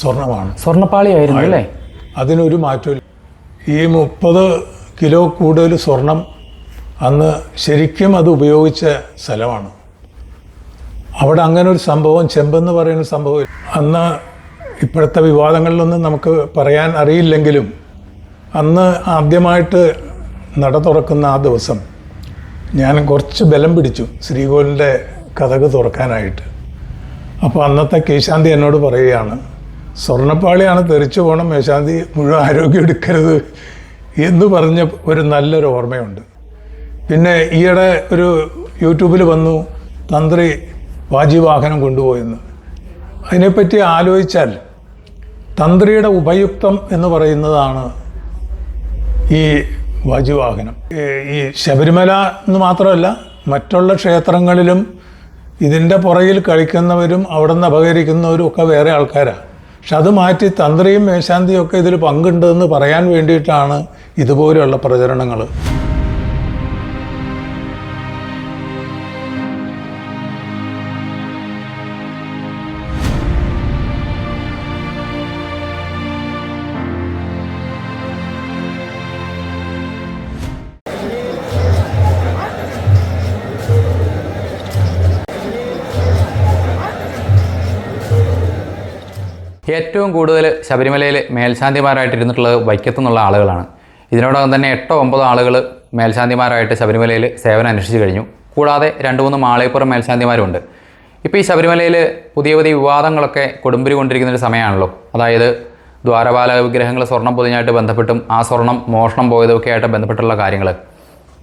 സ്വർണമാണ്. സ്വർണ്ണപ്പാളിയായിരുന്നു അല്ലേ? അതിനൊരു മാറ്റമില്ല. ഈ 30 കിലോ കൂടുതൽ സ്വർണം അന്ന് ശരിക്കും അത് ഉപയോഗിച്ച സ്ഥലമാണ്. അവിടെ അങ്ങനെ ഒരു സംഭവം, ചെമ്പെന്ന് പറയുന്ന സംഭവം അന്ന് ഇപ്പോഴത്തെ വിവാദങ്ങളിലൊന്നും നമുക്ക് പറയാൻ അറിയില്ലെങ്കിലും അന്ന് ആദ്യമായിട്ട് നട തുറക്കുന്ന ആ ദിവസം ഞാൻ കുറച്ച് ബലം പിടിച്ചു ശ്രീകോവിലിൻ്റെ കതക് തുറക്കാനായിട്ട്. അപ്പോൾ അന്നത്തെ കേശാന്തി എന്നോട് പറയുകയാണ്, സ്വർണ്ണപ്പാളിയാണ് തെറിച്ചു പോകണം, മേശാന്തി മുഴുവൻ ആരോഗ്യം എടുക്കരുത് എന്ന് പറഞ്ഞ ഒരു നല്ലൊരു ഓർമ്മയുണ്ട്. പിന്നെ ഈയിടെ ഒരു യൂട്യൂബിൽ വന്നു തന്ത്രി വാജിവാഹനം കൊണ്ടുപോയെന്ന്. അതിനെപ്പറ്റി ആലോചിച്ചാൽ തന്ത്രിയുടെ ഉപയുക്തം എന്ന് പറയുന്നതാണ് ഈ വാജിവാഹനം. ഈ ശബരിമല എന്ന് മാത്രമല്ല മറ്റുള്ള ക്ഷേത്രങ്ങളിലും ഇതിൻ്റെ പുറകിൽ കളിക്കുന്നവരും അവിടെ നിന്ന് അപകരിക്കുന്നവരും ഒക്കെ വേറെ ആൾക്കാരാണ്. പക്ഷെ അത് മാറ്റി തന്ത്രിയും മേശാന്തിയും ഒക്കെ ഇതിൽ പങ്കുണ്ടെന്ന് പറയാൻ വേണ്ടിയിട്ടാണ് ഇതുപോലെയുള്ള പ്രചരണങ്ങൾ. ഏറ്റവും കൂടുതൽ ശബരിമലയിൽ മേൽശാന്തിമാരായിട്ടിരുന്നിട്ടുള്ളത് വൈക്കത്തുനിന്നുള്ള ആളുകളാണ്. ഇതിനോടകം തന്നെ 8-9 ആളുകൾ മേൽശാന്തിമാരായിട്ട് ശബരിമലയിൽ സേവനം അനുഷ്ഠിച്ചു കഴിഞ്ഞു. കൂടാതെ 2-3 മാളയപ്പുറം മേൽശാന്തിമാരുണ്ട്. ഇപ്പോൾ ഈ ശബരിമലയിൽ പുതിയ പുതിയ വിവാദങ്ങളൊക്കെ കൊടുമ്പിരി കൊണ്ടിരിക്കുന്നൊരു സമയമാണല്ലോ. അതായത് ദ്വാരപാല വിഗ്രഹങ്ങൾ സ്വർണം പൊതിഞ്ഞായിട്ട് ബന്ധപ്പെട്ടും ആ സ്വർണം മോഷണം പോയതൊക്കെ ആയിട്ട് ബന്ധപ്പെട്ടുള്ള കാര്യങ്ങൾ.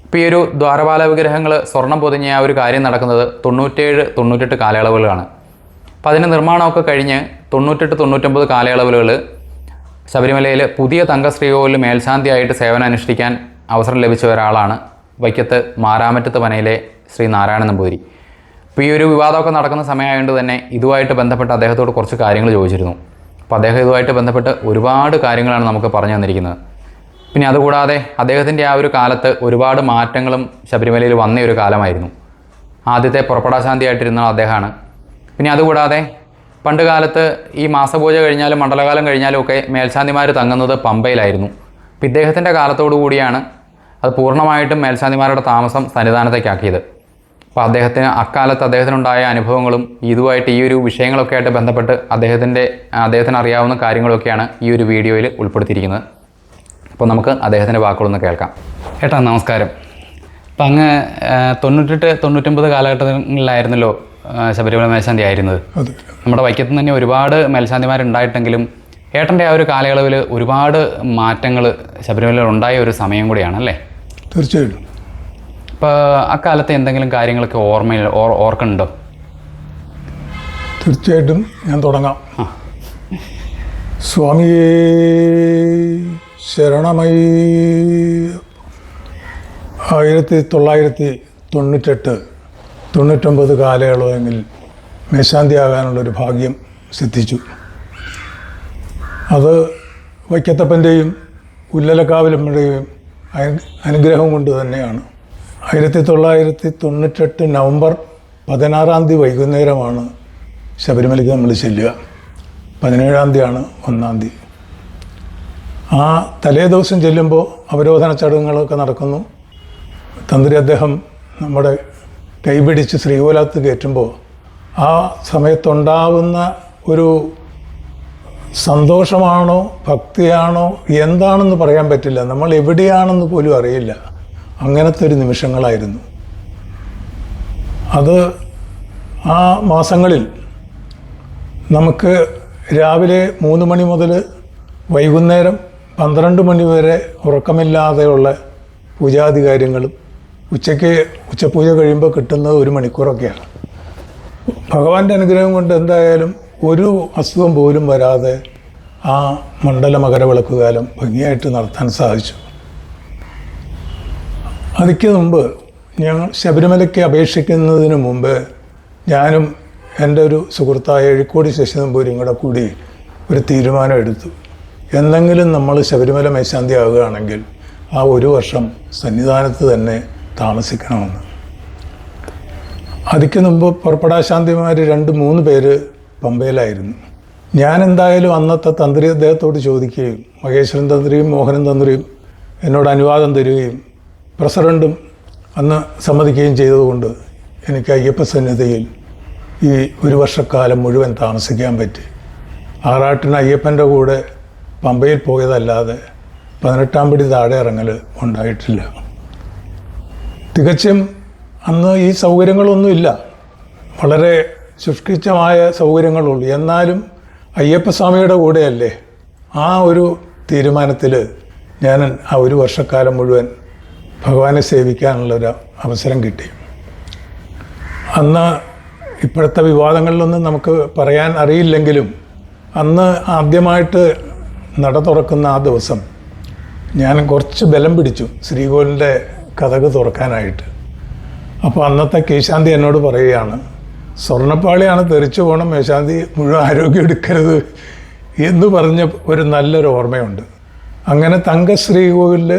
ഇപ്പോൾ ഈ ഒരു ദ്വാരപാല വിഗ്രഹങ്ങൾ സ്വർണം പൊതിഞ്ഞ ആ ഒരു കാര്യം നടക്കുന്നത് 97-98 കാലയളവുകളാണ്. അപ്പോൾ അതിൻ്റെ നിർമ്മാണമൊക്കെ കഴിഞ്ഞ് 98-99 കാലയളവുകൾ ശബരിമലയിൽ പുതിയ തങ്ക ശ്രീകോവിലിൽ മേൽശാന്തിയായിട്ട് സേവനം അനുഷ്ഠിക്കാൻ അവസരം ലഭിച്ച ഒരാളാണ് വൈക്കത്ത് മാരാമറ്റത്ത് മനയിലെ ശ്രീ നാരായണൻ നമ്പൂതിരി. അപ്പോൾ ഈ ഒരു വിവാദമൊക്കെ നടക്കുന്ന സമയമായതുകൊണ്ട് തന്നെ ഇതുമായിട്ട് ബന്ധപ്പെട്ട് അദ്ദേഹത്തോട് കുറച്ച് കാര്യങ്ങൾ ചോദിച്ചിരുന്നു. അപ്പോൾ അദ്ദേഹം ഇതുമായിട്ട് ബന്ധപ്പെട്ട് ഒരുപാട് കാര്യങ്ങളാണ് നമുക്ക് പറഞ്ഞു തന്നിരിക്കുന്നത്. പിന്നെ അതുകൂടാതെ അദ്ദേഹത്തിൻ്റെ ആ ഒരു കാലത്ത് ഒരുപാട് മാറ്റങ്ങളും ശബരിമലയിൽ വന്ന ഒരു കാലമായിരുന്നു. ആദ്യത്തെ പുറപ്പെടാശാന്തിയായിട്ടിരുന്ന അദ്ദേഹമാണ്. പിന്നെ അതുകൂടാതെ പണ്ട് കാലത്ത് ഈ മാസപൂജ കഴിഞ്ഞാലും മണ്ഡലകാലം കഴിഞ്ഞാലും ഒക്കെ മേൽശാന്തിമാർ തങ്ങുന്നത് പമ്പയിലായിരുന്നു. അപ്പോൾ ഇദ്ദേഹത്തിൻ്റെ കാലത്തോടു കൂടിയാണ് അത് പൂർണ്ണമായിട്ടും മേൽശാന്തിമാരുടെ താമസം സന്നിധാനത്തേക്കാക്കിയത്. അപ്പോൾ അദ്ദേഹത്തിനുണ്ടായ അനുഭവങ്ങളും ഇതുമായിട്ട് ഈ ഒരു വിഷയങ്ങളൊക്കെ ആയിട്ട് ബന്ധപ്പെട്ട് അദ്ദേഹത്തിന് അറിയാവുന്ന കാര്യങ്ങളൊക്കെയാണ് ഈ ഒരു വീഡിയോയിൽ ഉൾപ്പെടുത്തിയിരിക്കുന്നത്. അപ്പോൾ നമുക്ക് അദ്ദേഹത്തിൻ്റെ വാക്കുകളൊന്ന് കേൾക്കാം. ഏട്ടാ നമസ്കാരം. അപ്പം അങ്ങ് 98-99 കാലഘട്ടങ്ങളിലായിരുന്നല്ലോ ശബരിമല മേൽശാന്തി ആയിരുന്നത്. നമ്മുടെ വൈക്കത്ത് തന്നെ ഒരുപാട് മേൽശാന്തിമാരുണ്ടായിട്ടെങ്കിലും ഏട്ടൻ്റെ ആ ഒരു കാലയളവിൽ ഒരുപാട് മാറ്റങ്ങൾ ശബരിമലയിൽ ഉണ്ടായ ഒരു സമയം കൂടിയാണല്ലേ? തീർച്ചയായിട്ടും. ഇപ്പോൾ അക്കാലത്തെ എന്തെങ്കിലും കാര്യങ്ങളൊക്കെ ഓർക്കുന്നുണ്ടോ? തീർച്ചയായിട്ടും ഞാൻ തുടങ്ങാം. സ്വാമിയേ ശരണമയി. 1998-99 കാലയളവെങ്കിൽ മേൽശാന്തിയാകാനുള്ളൊരു ഭാഗ്യം സിദ്ധിച്ചു. അത് വൈക്കത്തപ്പൻ്റെയും ഉല്ലലക്കാവിലമ്മയുടെയും അനുഗ്രഹം കൊണ്ട് തന്നെയാണ്. 1998 നവംബർ 16 വൈകുന്നേരമാണ് ശബരിമലയ്ക്ക് നമ്മൾ ചെല്ലുക. 17 തീയതിയാണ് 1 തീയതി. ആ തലേ ദിവസം ചെല്ലുമ്പോൾ അവരോധന ചടങ്ങുകളൊക്കെ നടക്കുന്നു. തന്ത്രി അദ്ദേഹം നമ്മുടെ കൈപിടിച്ച് ശ്രീകോലത്ത് കയറ്റുമ്പോൾ ആ സമയത്തുണ്ടാവുന്ന ഒരു സന്തോഷമാണോ ഭക്തിയാണോ എന്താണെന്ന് പറയാൻ പറ്റില്ല. നമ്മൾ എവിടെയാണെന്ന് പോലും അറിയില്ല. അങ്ങനത്തെ ഒരു നിമിഷങ്ങളായിരുന്നു അത്. ആ മാസങ്ങളിൽ നമുക്ക് രാവിലെ 3 മണി മുതൽ വൈകുന്നേരം 12 മണി വരെ ഉറക്കമില്ലാതെയുള്ള പൂജാതി കാര്യങ്ങളും, ഉച്ചപൂജ കഴിയുമ്പോൾ കിട്ടുന്നത് 1 മണിക്കൂറൊക്കെയാണ്. ഭഗവാന്റെ അനുഗ്രഹം കൊണ്ട് എന്തായാലും ഒരു അസുഖം പോലും വരാതെ ആ മണ്ഡല മകരവിളക്കുകാലം ഭംഗിയായിട്ട് നടത്താൻ സാധിച്ചു. അതിക്ക് മുമ്പ് ഞങ്ങൾ ശബരിമലയ്ക്ക് അപേക്ഷിക്കുന്നതിന് മുമ്പ് ഞാനും എൻ്റെ ഒരു സുഹൃത്തായ എഴിക്കോടി ശശി നമ്പൂരിയും കൂടി ഒരു തീരുമാനം എടുത്തു. എന്തെങ്കിലും നമ്മൾ ശബരിമല മേൽശാന്തി ആവുകയാണെങ്കിൽ ആ 1 വർഷം സന്നിധാനത്ത് തന്നെ താമസിക്കണമെന്ന്. അതിക്ക് മുമ്പ് പുറപ്പെടാശാന്തിമാർ 2-3 പേര് പമ്പയിലായിരുന്നു. ഞാൻ എന്തായാലും അന്നത്തെ തന്ത്രി അദ്ദേഹത്തോട് ചോദിക്കുകയും മഹേശ്വരൻ തന്ത്രിയും മോഹനൻ തന്ത്രിയും എന്നോട് അനുവാദം തരികയും പ്രസിഡൻറ്റും അന്ന് സമ്മതിക്കുകയും ചെയ്തതുകൊണ്ട് എനിക്ക് അയ്യപ്പ സന്നിധിയിൽ ഈ ഒരു വർഷക്കാലം മുഴുവൻ താമസിക്കാൻ പറ്റി. ആറാട്ടിന് അയ്യപ്പൻ്റെ കൂടെ പമ്പയിൽ പോയതല്ലാതെ 18-ാം പടി താഴെ ഇറങ്ങൽ ഉണ്ടായിട്ടില്ല. തികച്ചും അന്ന് ഈ സൗകര്യങ്ങളൊന്നുമില്ല, വളരെ ശുഷ്കിച്ചമായ സൗകര്യങ്ങളുള്ളൂ. എന്നാലും അയ്യപ്പസ്വാമിയുടെ കൂടെയല്ലേ, ആ ഒരു തീരുമാനത്തിൽ ഞാൻ ആ ഒരു വർഷക്കാലം മുഴുവൻ ഭഗവാനെ സേവിക്കാനുള്ളൊരു അവസരം കിട്ടി. അന്ന് ഇപ്പോഴത്തെ വിവാദങ്ങളിലൊന്നും നമുക്ക് പറയാൻ അറിയില്ലെങ്കിലും അന്ന് ആദ്യമായിട്ട് നട തുറക്കുന്ന ആ ദിവസം ഞാൻ കുറച്ച് ബലം പിടിച്ചു ശ്രീകോവിലിൻ്റെ കതക് തുറക്കാനായിട്ട്. അപ്പോൾ അന്നത്തെ കേശാന്തി എന്നോട് പറയുകയാണ്, സ്വർണ്ണപ്പാളിയാണ് തെറിച്ചു പോകണം, മേശാന്തി മുഴുവൻ ആരോഗ്യം എടുക്കരുത് എന്ന് പറഞ്ഞ ഒരു നല്ലൊരു ഓർമ്മയുണ്ട്. അങ്ങനെ തങ്ക ശ്രീകോവിലിൽ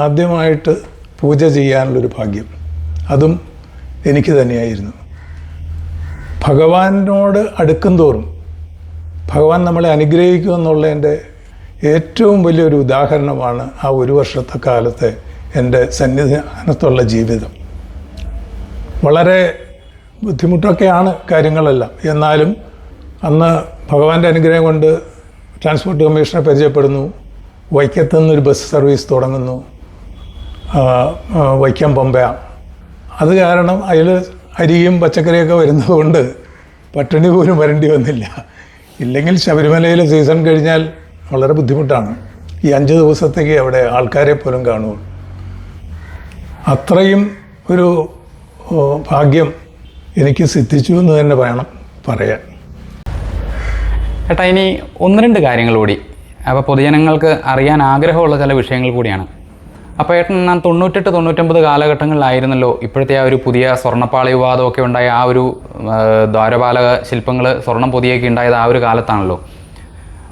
ആദ്യമായിട്ട് പൂജ ചെയ്യാനുള്ളൊരു ഭാഗ്യം അതും എനിക്ക് തന്നെയായിരുന്നു. ഭഗവാനോട് അടുക്കും തോറും ഭഗവാൻ നമ്മളെ അനുഗ്രഹിക്കുമെന്നുള്ളതിൻ്റെ ഏറ്റവും വലിയൊരു ഉദാഹരണമാണ് ആ ഒരു വർഷത്തെ കാലത്തെ എൻ്റെ സന്നിധാനത്തുള്ള ജീവിതം. വളരെ ബുദ്ധിമുട്ടൊക്കെയാണ് കാര്യങ്ങളെല്ലാം. എന്നാലും അന്ന് ഭഗവാന്റെ അനുഗ്രഹം കൊണ്ട് ട്രാൻസ്പോർട്ട് കമ്മീഷനെ പരിചയപ്പെടുന്നു. വൈക്കത്ത് നിന്നൊരു ബസ് സർവീസ് തുടങ്ങുന്നു, വൈക്കം പമ്പ. അത് കാരണം അതിൽ അരിയും പച്ചക്കറിയൊക്കെ വരുന്നതുകൊണ്ട് പട്ടിണി പോലും വരേണ്ടി വന്നില്ല. ഇല്ലെങ്കിൽ ശബരിമലയിലെ സീസൺ കഴിഞ്ഞാൽ വളരെ ബുദ്ധിമുട്ടാണ്. ഈ 5 ദിവസത്തേക്ക് അവിടെ ആൾക്കാരെ പോലും കാണുള്ളൂ. അത്രയും ഒരു ഭാഗ്യം എനിക്ക് സിദ്ധിച്ചു എന്ന് തന്നെ വേണം പറയാൻ. ഏട്ടാ, ഇനി 1-2 കാര്യങ്ങൾ കൂടി, അപ്പോൾ പൊതുജനങ്ങൾക്ക് അറിയാൻ ആഗ്രഹമുള്ള ചില വിഷയങ്ങൾ കൂടിയാണ്. അപ്പോൾ ഏട്ടൻ 98-99 കാലഘട്ടങ്ങളിലായിരുന്നല്ലോ ഇപ്പോഴത്തെ ആ ഒരു പുതിയ സ്വർണ്ണപ്പാളി വിവാദമൊക്കെ ഉണ്ടായ ആ ഒരു ദ്വാരപാലക ശില്പങ്ങൾ സ്വർണം പൊതിയൊക്കെ ഉണ്ടായത് ആ ഒരു കാലത്താണല്ലോ.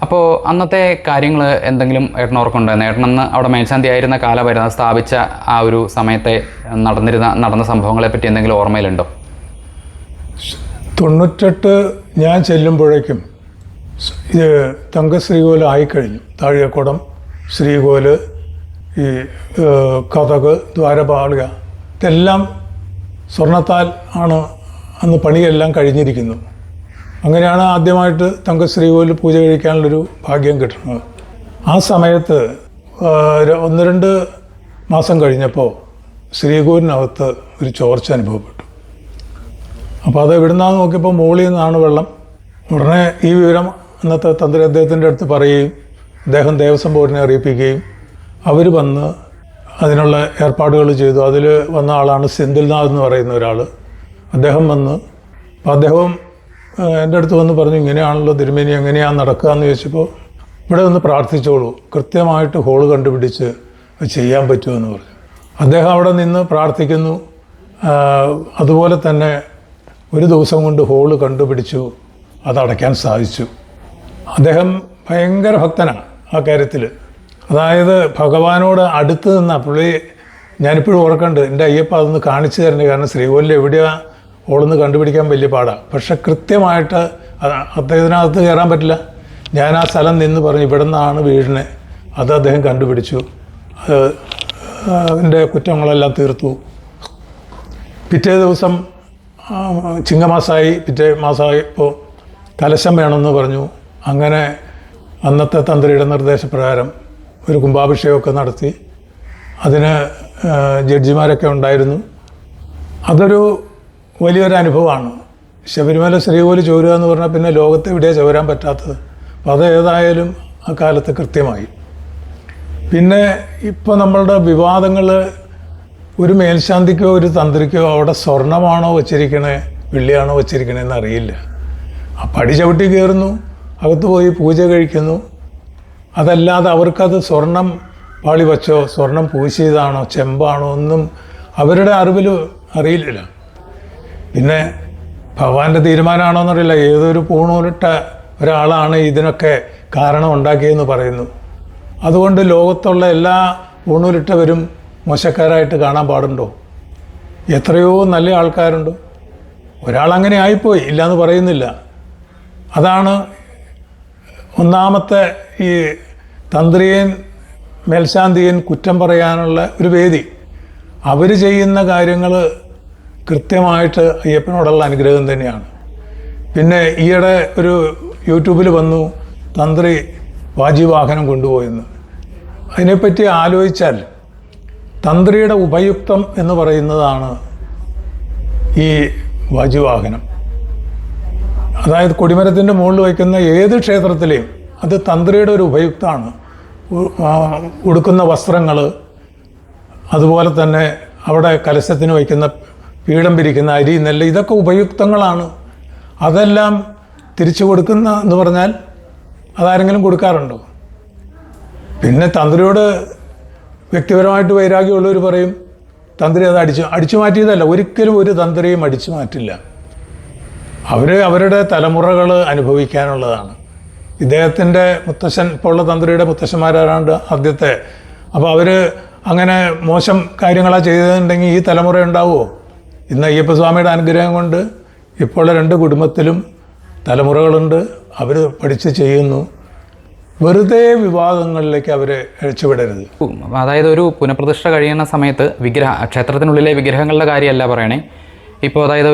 അപ്പോൾ അന്നത്തെ കാര്യങ്ങൾ എന്തെങ്കിലും ഏട്ടൻ ഓർക്കുന്നുണ്ടായിരുന്നു? ഏട്ടനന്ന് അവിടെ മേൽശാന്തി ആയിരുന്ന കാലമായിരുന്നു, സ്ഥാപിച്ച ആ ഒരു സമയത്തെ നടന്ന സംഭവങ്ങളെ പറ്റി എന്തെങ്കിലും ഓർമ്മയിലുണ്ടോ? 98 ഞാൻ ചെല്ലുമ്പോഴേക്കും തങ്ക ശ്രീകോല് ആയിക്കഴിഞ്ഞു. താഴികക്കുടം, ശ്രീകോല്, ഈ കതക്, ദ്വാരപാളിക ഇതെല്ലാം സ്വർണത്താൽ ആണ് അന്ന് പണിയെല്ലാം കഴിഞ്ഞിരിക്കുന്നു. അങ്ങനെയാണ് ആദ്യമായിട്ട് തങ്ക ശ്രീകോലിൽ പൂജ കഴിക്കാനുള്ളൊരു ഭാഗ്യം കിട്ടുന്നത്. ആ സമയത്ത് 1-2 മാസം കഴിഞ്ഞപ്പോൾ ശ്രീകോലിനകത്ത് ഒരു ചോർച്ച അനുഭവപ്പെട്ടു. അപ്പോൾ അത് എവിടുന്നാന്ന് നോക്കിയപ്പോൾ മുകളിൽ നിന്നാണ് വെള്ളം. ഉടനെ ഈ വിവരം അന്നത്തെ തന്ത്രി അദ്ദേഹത്തിൻ്റെ അടുത്ത് പറയുകയും അദ്ദേഹം ദേവസ്വം ബോർഡിനെ അറിയിപ്പിക്കുകയും അവർ വന്ന് അതിനുള്ള ഏർപ്പാടുകൾ ചെയ്തു. അതിൽ വന്ന ആളാണ് സെന്തിൽനാഥ് എന്ന് പറയുന്ന ഒരാൾ. അദ്ദേഹം വന്ന്, അപ്പോൾ അദ്ദേഹം എൻ്റെ അടുത്ത് വന്ന് പറഞ്ഞു, ഇങ്ങനെയാണല്ലോ തിരുമേനി, എങ്ങനെയാണ് നടക്കുക എന്ന് ചോദിച്ചപ്പോൾ ഇവിടെ ഒന്ന് പ്രാർത്ഥിച്ചോളൂ, കൃത്യമായിട്ട് ഹോള് കണ്ടുപിടിച്ച് ചെയ്യാൻ പറ്റുമെന്ന് പറഞ്ഞു. അദ്ദേഹം അവിടെ നിന്ന് പ്രാർത്ഥിക്കുന്നു. അതുപോലെ തന്നെ ഒരു ദിവസം കൊണ്ട് ഹോള് കണ്ടുപിടിച്ചു, അതടയ്ക്കാൻ സാധിച്ചു. അദ്ദേഹം ഭയങ്കര ഭക്തനാണ് ആ കാര്യത്തിൽ. അതായത് ഭഗവാനോട് അടുത്ത് നിന്ന പുള്ളി, ഞാനിപ്പോഴും ഓർക്കുന്നുണ്ട്, എൻ്റെ അയ്യപ്പ അതൊന്ന് കാണിച്ചു തരേണ്ടത്. കാരണം ശ്രീകോലിൽ എവിടെയാണ് ഹോളെന്ന് കണ്ടുപിടിക്കാൻ വലിയ പാടാണ്. പക്ഷെ കൃത്യമായിട്ട് അദ്ദേഹത്തിനകത്ത് കയറാൻ പറ്റില്ല. ഞാൻ ആ സ്ഥലം നിന്ന് പറഞ്ഞു ഇവിടെ നിന്നാണ് വീഴുന്നത്, അത് അദ്ദേഹം കണ്ടുപിടിച്ചു. അതിൻ്റെ കുറ്റങ്ങളെല്ലാം തീർത്തു. പിറ്റേ ദിവസം ചിങ്ങമാസമായി, പിറ്റേ മാസമായപ്പോൾ കലശം വേണമെന്ന് പറഞ്ഞു. അങ്ങനെ അന്നത്തെ തന്ത്രിയുടെ നിർദ്ദേശപ്രകാരം ഒരു കുംഭാഭിഷേകമൊക്കെ നടത്തി. അതിന് ജഡ്ജിമാരൊക്കെ ഉണ്ടായിരുന്നു. അതൊരു വലിയൊരു അനുഭവമാണ്. ശബരിമല ശ്രീകോല് ചോരുക എന്ന് പറഞ്ഞാൽ പിന്നെ ലോകത്ത് എവിടെയാണ് ചോരാൻ പറ്റാത്തത്. അപ്പോൾ അത് ഏതായാലും ആ കാലത്ത് കൃത്യമായി. പിന്നെ ഇപ്പോൾ നമ്മളുടെ വിവാദങ്ങൾ, ഒരു മേൽശാന്തിക്കോ ഒരു തന്ത്രിക്കോ അവിടെ സ്വർണമാണോ വച്ചിരിക്കണേ വെള്ളിയാണോ വച്ചിരിക്കണേന്ന് അറിയില്ല. ആ പടി ചവിട്ടി കയറുന്നു, അകത്ത് പോയി പൂജ കഴിക്കുന്നു. അതല്ലാതെ അവർക്കത് സ്വർണം പാളി വച്ചോ സ്വർണം പൂശിയതാണോ ചെമ്പാണോ ഒന്നും അവരുടെ അറിവിൽ അറിയില്ല. പിന്നെ ഭഗവാന്റെ തീരുമാനമാണോ എന്നറിയില്ല. ഏതൊരു പൂണൂലിട്ട ഒരാളാണ് ഇതിനൊക്കെ കാരണം ഉണ്ടാക്കിയെന്ന് പറയുന്നു. അതുകൊണ്ട് ലോകത്തുള്ള എല്ലാ പൂണൂലിട്ടവരും മോശക്കാരായിട്ട് കാണാൻ പാടുണ്ടോ? എത്രയോ നല്ല ആൾക്കാരുണ്ട്. ഒരാളങ്ങനെ ആയിപ്പോയി, ഇല്ലയെന്ന് പറയുന്നില്ല. അതാണ് ഒന്നാമത്തെ ഈ തന്ത്രിയൻ മേൽശാന്തിയൻ കുറ്റം പറയാനുള്ള ഒരു വേദി. അവർ ചെയ്യുന്ന കാര്യങ്ങൾ കൃത്യമായിട്ട് അയ്യപ്പനോടുള്ള അനുഗ്രഹം തന്നെയാണ്. പിന്നെ ഈയിടെ ഒരു യൂട്യൂബിൽ വന്നു തന്ത്രി വാജിവാഹനം കൊണ്ടുപോയെന്ന്. അതിനെപ്പറ്റി ആലോചിച്ചാൽ തന്ത്രിയുടെ ഉപയുക്തം എന്ന് പറയുന്നതാണ് ഈ വാജിവാഹനം. അതായത് കൊടിമരത്തിൻ്റെ മുകളിൽ വയ്ക്കുന്ന ഏത് ക്ഷേത്രത്തിലെയും അത് തന്ത്രിയുടെ ഒരു ഉപയുക്തമാണ്. ഉടുക്കുന്ന വസ്ത്രങ്ങൾ, അതുപോലെ തന്നെ അവിടെ കലശത്തിന് വയ്ക്കുന്ന പീഠം പിരിക്കുന്ന അരി, നെല്ല്, ഇതൊക്കെ ഉപയുക്തങ്ങളാണ്. അതെല്ലാം തിരിച്ചു കൊടുക്കുന്ന എന്ന് പറഞ്ഞാൽ അതാരെങ്കിലും കൊടുക്കാറുണ്ടോ? പിന്നെ തന്ത്രിയോട് വ്യക്തിപരമായിട്ട് വൈരാഗ്യമുള്ളവർ പറയും തന്ത്രി അത് അടിച്ചു മാറ്റിയതല്ല. ഒരിക്കലും ഒരു തന്ത്രിയും അടിച്ചു മാറ്റില്ല. അവരുടെ തലമുറകൾ അനുഭവിക്കാനുള്ളതാണ്. ഇദ്ദേഹത്തിൻ്റെ മുത്തശ്ശൻ, ഇപ്പോൾ ഉള്ള തന്ത്രിയുടെ മുത്തശ്ശന്മാരാണ്ട് ആദ്യത്തെ. അപ്പോൾ അവർ അങ്ങനെ മോശം കാര്യങ്ങളാണ് ചെയ്തതെന്നുണ്ടെങ്കിൽ ഈ തലമുറ ഉണ്ടാവുമോ? ഇന്ന് അയ്യപ്പസ്വാമിയുടെ അനുഗ്രഹം കൊണ്ട് ഇപ്പോൾ 2 കുടുംബത്തിലും തലമുറകളുണ്ട്. അവർ പഠിച്ച് ചെയ്യുന്നു. വെറുതെ വിവാദങ്ങളിലേക്ക് അവരെ അഴിച്ചുവിടരുത്. അതായത് ഒരു പുനഃപ്രതിഷ്ഠ കഴിയുന്ന സമയത്ത് ക്ഷേത്രത്തിനുള്ളിലെ വിഗ്രഹങ്ങളുടെ കാര്യമല്ല പറയണേ. ഇപ്പോൾ അതായത്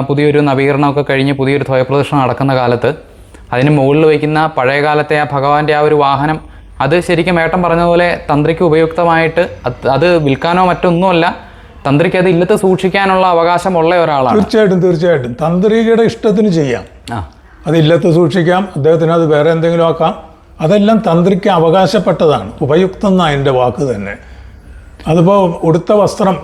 പുതിയൊരു നവീകരണമൊക്കെ കഴിഞ്ഞ് പുതിയൊരു ദ്വയപ്രതിഷ്ഠ നടക്കുന്ന കാലത്ത് അതിന് മുകളിൽ വയ്ക്കുന്ന പഴയ കാലത്തെ ആ ഭഗവാന്റെ ആ ഒരു വാഹനം, അത് ശരിക്കും ഏട്ടൻ പറഞ്ഞതുപോലെ തന്ത്രിക്ക് ഉപയുക്തമായിട്ട് അത് വിൽക്കാനോ മറ്റൊന്നുമല്ല, തന്ത്രിക്ക് അത് ഇല്ലത്ത് സൂക്ഷിക്കാനുള്ള അവകാശമുള്ള ഒരാളാണ്. തീർച്ചയായിട്ടും തന്ത്രിയുടെ ഇഷ്ടത്തിന് ചെയ്യാം. അത് ഇല്ലത്ത് സൂക്ഷിക്കാം, അദ്ദേഹത്തിന് അത് വേറെ എന്തെങ്കിലും ആക്കാം. അതെല്ലാം തന്ത്രിക്ക് അവകാശപ്പെട്ടതാണ്. ഉപയുക്തം എന്നാണ് അതിൻ്റെ വാക്ക് തന്നെ. അതിപ്പോൾ ഉടുത്ത വസ്ത്രം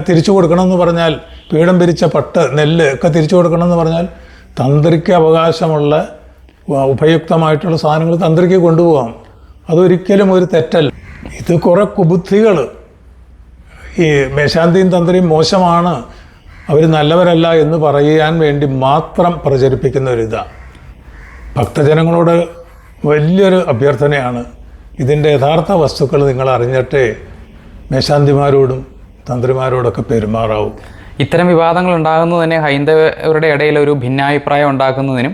തിരിച്ചു കൊടുക്കണമെന്ന് പറഞ്ഞാൽ, പീഠം പിരിച്ച പട്ട്, നെല്ല് ഒക്കെ തിരിച്ചു കൊടുക്കണമെന്ന് പറഞ്ഞാൽ തന്ത്രിക്ക് അവകാശമുള്ള ഉപയുക്തമായിട്ടുള്ള സാധനങ്ങൾ തന്ത്രിക്ക് കൊണ്ടുപോകാം. അതൊരിക്കലും ഒരു തെറ്റല്ല. ഇത് കുറേ കുബുദ്ധികൾ ഈ മേശാന്തിയും തന്ത്രിയും മോശമാണ്, അവർ നല്ലവരല്ല എന്ന് പറയാൻ വേണ്ടി മാത്രം പ്രചരിപ്പിക്കുന്ന ഒരിതാണ്. ഭക്തജനങ്ങളോട് വലിയൊരു അഭ്യർത്ഥനയാണ്, ഇതിൻ്റെ യഥാർത്ഥ വസ്തുക്കൾ നിങ്ങൾ അറിഞ്ഞിട്ടേ മേശാന്തിമാരോടും തന്ത്രിമാരോടൊക്കെ പെരുമാറാവും. ഇത്തരം വിവാദങ്ങൾ ഉണ്ടാകുന്നത് തന്നെ ഹൈന്ദവരുടെ ഇടയിൽ ഒരു ഭിന്നാഭിപ്രായം ഉണ്ടാക്കുന്നതിനും